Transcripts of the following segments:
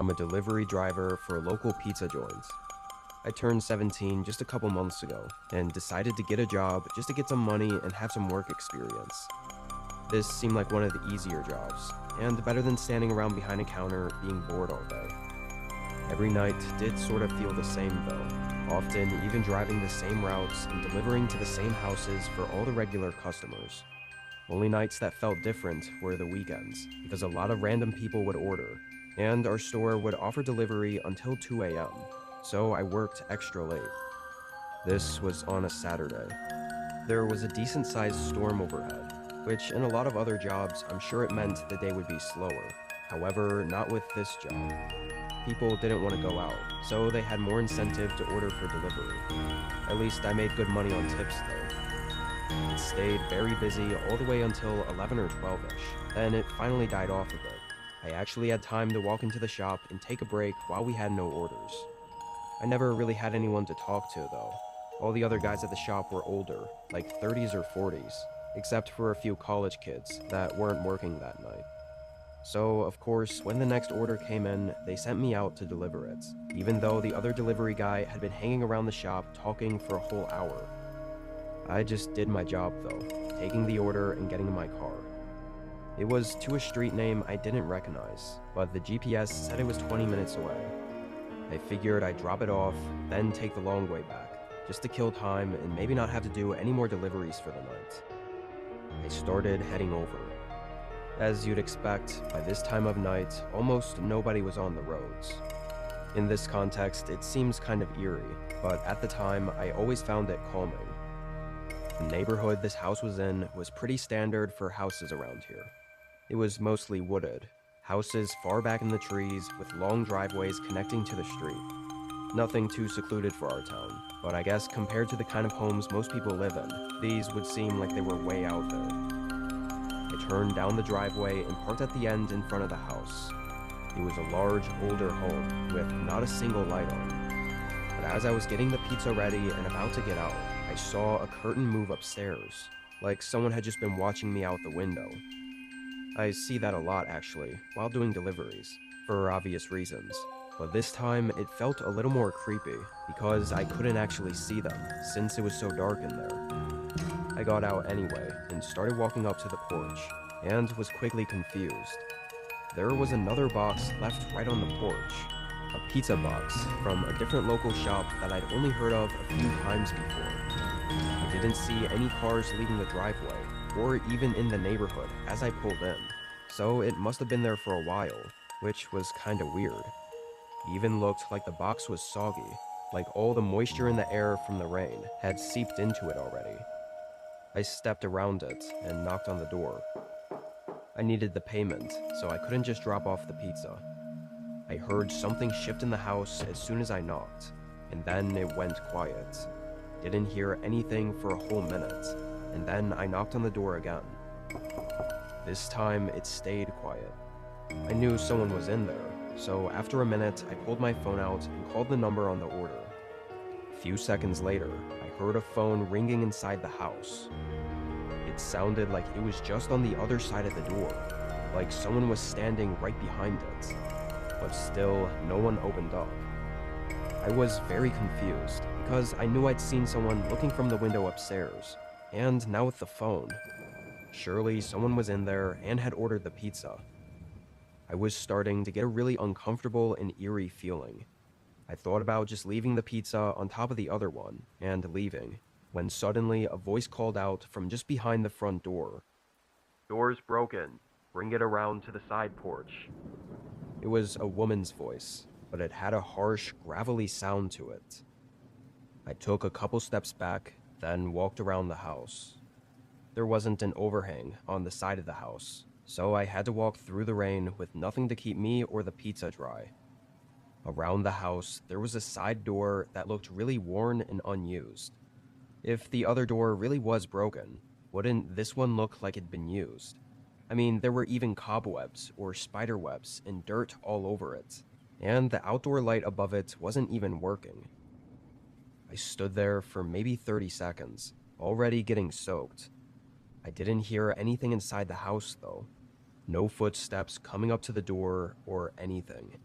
I'm a delivery driver for local pizza joints. I turned 17 just a couple months ago and decided to get a job just to get some money and have some work experience. This seemed like one of the easier jobs, and better than standing around behind a counter being bored all day. Every night did sort of feel the same though, often even driving the same routes and delivering to the same houses for all the regular customers. Only nights that felt different were the weekends, because a lot of random people would order, and our store would offer delivery until 2 a.m., so I worked extra late. This was on a Saturday. There was a decent-sized storm overhead, which in a lot of other jobs I'm sure it meant the day would be slower. However, not with this job. People didn't want to go out, so they had more incentive to order for delivery. At least I made good money on tips though. It stayed very busy all the way until 11 or 12ish, then it finally died off a bit. I actually had time to walk into the shop and take a break while we had no orders. I never really had anyone to talk to though. All the other guys at the shop were older, like 30s or 40s, except for a few college kids that weren't working that night. So, of course, when the next order came in, they sent me out to deliver it, even though the other delivery guy had been hanging around the shop talking for a whole hour. I just did my job though, taking the order and getting in my car. It was to a street name I didn't recognize, but the GPS said it was 20 minutes away. I figured I'd drop it off, then take the long way back, just to kill time and maybe not have to do any more deliveries for the night. I started heading over. As you'd expect, by this time of night, almost nobody was on the roads. In this context, it seems kind of eerie, but at the time, I always found it calming. The neighborhood this house was in was pretty standard for houses around here. It was mostly wooded, houses far back in the trees with long driveways connecting to the street. Nothing too secluded for our town, but I guess compared to the kind of homes most people live in, these would seem like they were way out there. I turned down the driveway and parked at the end in front of the house. It was a large, older home with not a single light on. But as I was getting the pizza ready and about to get out, I saw a curtain move upstairs, like someone had just been watching me out the window. I see that a lot actually, while doing deliveries, for obvious reasons. But this time, it felt a little more creepy, because I couldn't actually see them, since it was so dark in there. I got out anyway, and started walking up to the porch, and was quickly confused. There was another box left right on the porch, a pizza box from a different local shop that I'd only heard of a few times before. I didn't see any cars leaving the driveway, or even in the neighborhood as I pulled in, so it must have been there for a while, which was kinda weird. It even looked like the box was soggy, like all the moisture in the air from the rain had seeped into it already. I stepped around it and knocked on the door. I needed the payment, so I couldn't just drop off the pizza. I heard something shift in the house as soon as I knocked, and then it went quiet. Didn't hear anything for a whole minute, and then I knocked on the door again. This time, it stayed quiet. I knew someone was in there, so after a minute, I pulled my phone out and called the number on the order. A few seconds later, I heard a phone ringing inside the house. It sounded like it was just on the other side of the door, like someone was standing right behind it. But still, no one opened up. I was very confused, because I knew I'd seen someone looking from the window upstairs, and now with the phone. Surely someone was in there and had ordered the pizza. I was starting to get a really uncomfortable and eerie feeling. I thought about just leaving the pizza on top of the other one, and leaving, when suddenly a voice called out from just behind the front door. "Door's broken. Bring it around to the side porch." It was a woman's voice, but it had a harsh, gravelly sound to it. I took a couple steps back, then walked around the house. There wasn't an overhang on the side of the house, so I had to walk through the rain with nothing to keep me or the pizza dry. Around the house, there was a side door that looked really worn and unused. If the other door really was broken, wouldn't this one look like it'd been used? I mean, there were even cobwebs or spider webs and dirt all over it, and the outdoor light above it wasn't even working. I stood there for maybe 30 seconds, already getting soaked. I didn't hear anything inside the house though. No footsteps coming up to the door or anything.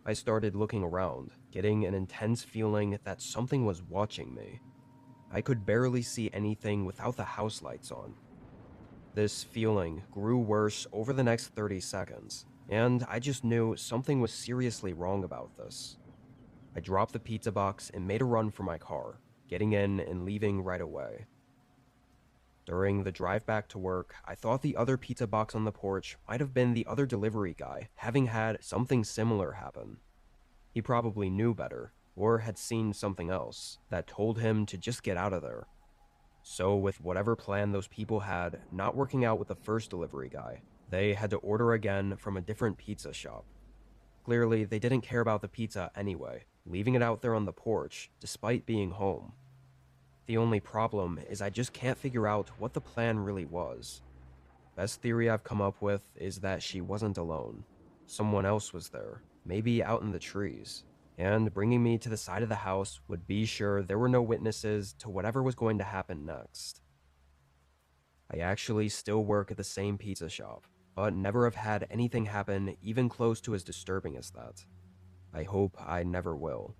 I started looking around, getting an intense feeling that something was watching me. I could barely see anything without the house lights on. This feeling grew worse over the next 30 seconds, and I just knew something was seriously wrong about this. I dropped the pizza box and made a run for my car, getting in and leaving right away. During the drive back to work, I thought the other pizza box on the porch might have been the other delivery guy, having had something similar happen. He probably knew better, or had seen something else that told him to just get out of there. So, with whatever plan those people had not working out with the first delivery guy, they had to order again from a different pizza shop. Clearly, they didn't care about the pizza anyway, leaving it out there on the porch despite being home. The only problem is I just can't figure out what the plan really was. Best theory I've come up with is that she wasn't alone. Someone else was there, maybe out in the trees, and bringing me to the side of the house would be sure there were no witnesses to whatever was going to happen next. I actually still work at the same pizza shop, but never have had anything happen even close to as disturbing as that. I hope I never will.